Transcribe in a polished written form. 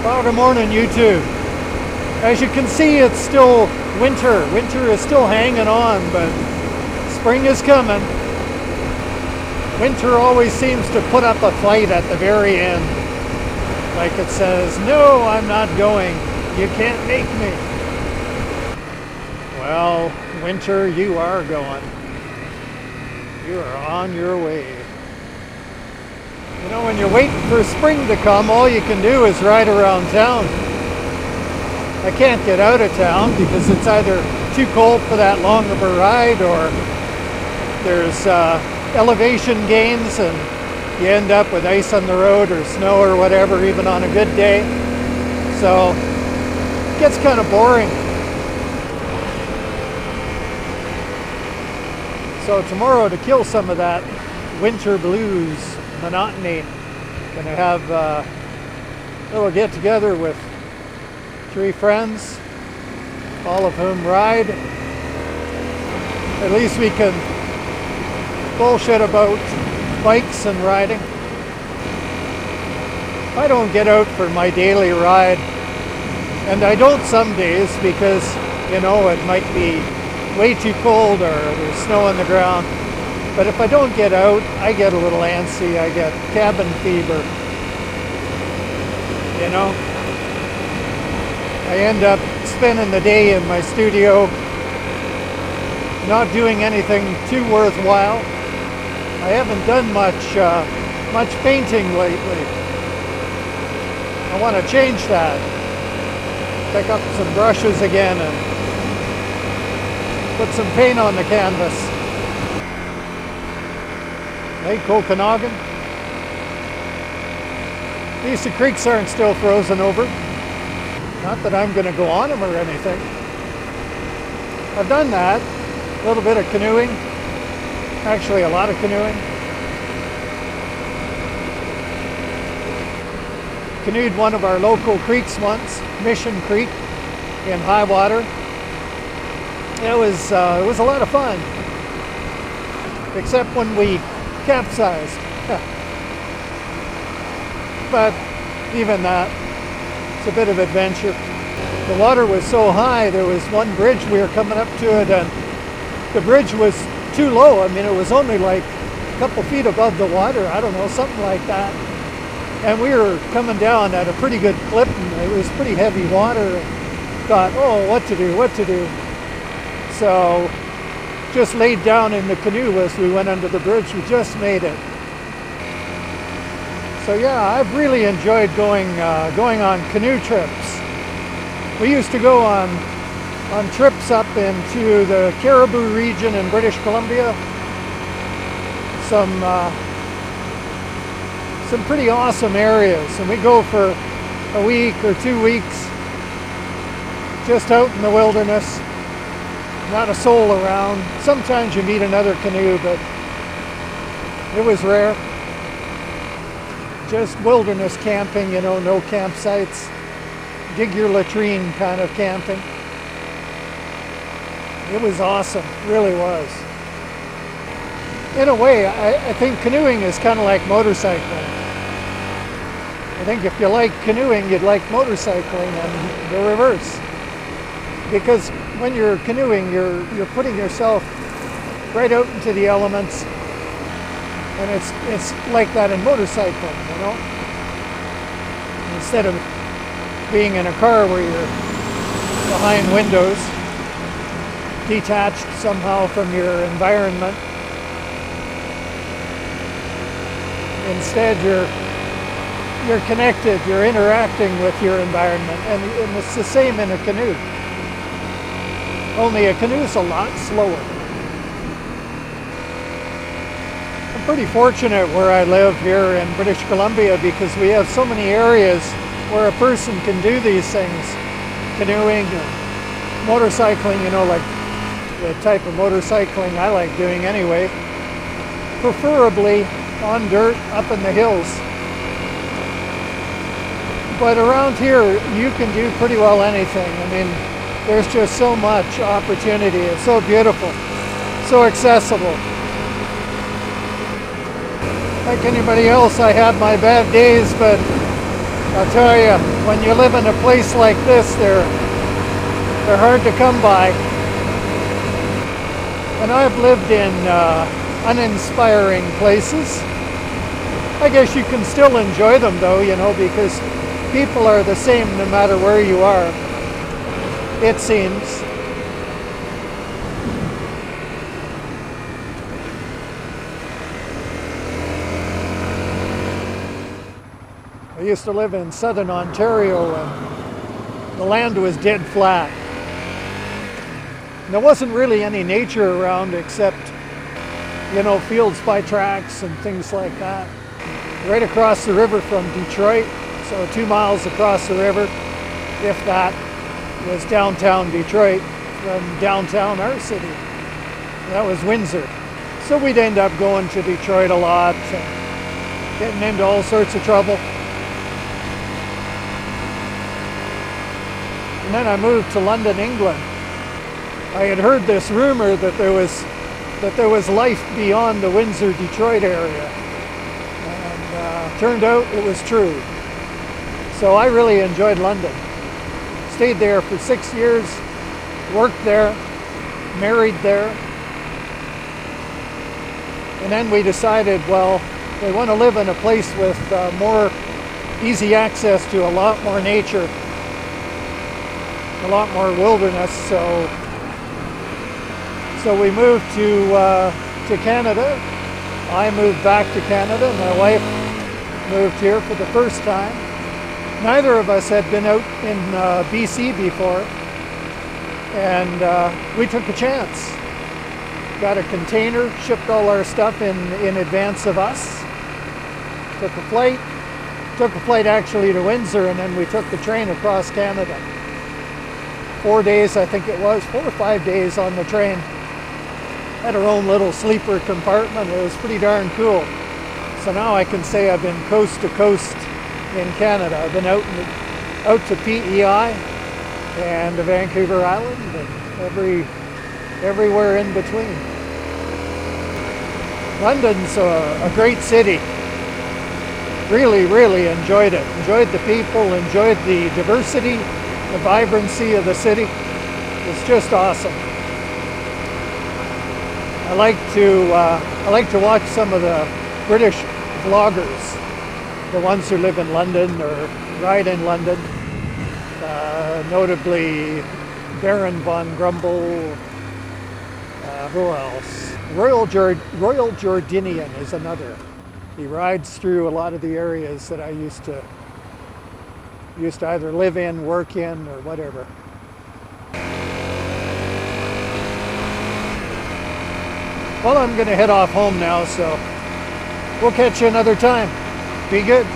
Well, good morning, YouTube. As you can see, it's still winter. Winter is still hanging on, but spring is coming. Winter always seems to put up a fight at the very end. Like it says, no, I'm not going. You can't make me. Well, winter, you are going. You are on your way. You know, when you're waiting for spring to come, all you can do is ride around town. I can't get out of town because it's either too cold for that long of a ride, or there's elevation gains and you end up with ice on the road or snow or whatever, even on a good day. So it gets kind of boring. So tomorrow, to kill some of that winter blues monotony, gonna have a little get together with 3 friends, all of whom ride. At least we can bullshit about bikes and riding. I don't get out for my daily ride, and I don't some days because, you know, it might be way too cold or there's snow on the ground. But if I don't get out, I get a little antsy. I get cabin fever. You know? I end up spending the day in my studio, not doing anything too worthwhile. I haven't done much painting lately. I want to change that. Pick up some brushes again and put some paint on the canvas. Lake Okanagan. These creeks aren't still frozen over. Not that I'm going to go on them or anything. I've done that. A little bit of canoeing. Actually, a lot of canoeing. Canoed one of our local creeks once, Mission Creek in high water. It was a lot of fun, except when we capsized. But even that, it's a bit of adventure. The water was so high, there was one bridge we were coming up to it, and the bridge was too low. I mean, it was only like a couple feet above the water, I don't know, something like that. And we were coming down at a pretty good clip, and it was pretty heavy water. And thought, oh, what to do? So just laid down in the canoe as we went under the bridge. We just made it. So yeah, I've really enjoyed going on canoe trips. We used to go on trips up into the Caribou region in British Columbia. Some pretty awesome areas, and we go for a week or 2 weeks just out in the wilderness. Not a soul around. Sometimes you meet another canoe, but it was rare. Just wilderness camping, you know, no campsites. Dig your latrine kind of camping. It was awesome, really was. In a way, I think canoeing is kind of like motorcycling. I think if you like canoeing, you'd like motorcycling, and the reverse. Because when you're canoeing, you're putting yourself right out into the elements, and it's like that in motorcycling, you know. Instead of being in a car where you're behind windows, detached somehow from your environment, instead you're connected, you're interacting with your environment, and it's the same in a canoe. Only a canoe's a lot slower. I'm pretty fortunate where I live here in British Columbia because we have so many areas where a person can do these things. Canoeing and motorcycling, you know, like the type of motorcycling I like doing anyway. Preferably on dirt up in the hills. But around here, you can do pretty well anything. I mean, there's just so much opportunity. It's so beautiful, so accessible. Like anybody else, I have my bad days, but I'll tell you, when you live in a place like this, they're hard to come by. And I've lived in uninspiring places. I guess you can still enjoy them though, you know, because people are the same no matter where you are, it seems. I used to live in southern Ontario and the land was dead flat. And there wasn't really any nature around except, you know, fields by tracks and things like that. Right across the river from Detroit, so 2 miles across the river, if that, was downtown Detroit from downtown our city. That was Windsor. So we'd end up going to Detroit a lot, and getting into all sorts of trouble. And then I moved to London, England. I had heard this rumor that there was life beyond the Windsor, Detroit area. And turned out it was true. So I really enjoyed London. Stayed there for 6 years, worked there, married there. And then we decided, well, we want to live in a place with more easy access to a lot more nature, a lot more wilderness. So we moved to Canada. I moved back to Canada. My wife moved here for the first time. Neither of us had been out in BC before, and we took a chance. Got a container, shipped all our stuff in advance of us. Took a flight actually to Windsor, and then we took the train across Canada. 4 days, I think it was, 4 or 5 days on the train. Had our own little sleeper compartment. It was pretty darn cool. So now I can say I've been coast to coast in Canada. I've been out to PEI and to Vancouver Island and everywhere in between. London's a great city. Really, really enjoyed it. Enjoyed the people, enjoyed the diversity, the vibrancy of the city. It's just awesome. I like to watch some of the British vloggers, the ones who live in London or ride in London, notably Baron von Grumble. Who else? Royal Jordanian is another. He rides through a lot of the areas that I used to either live in, work in, or whatever. Well, I'm going to head off home now, so we'll catch you another time. Be good.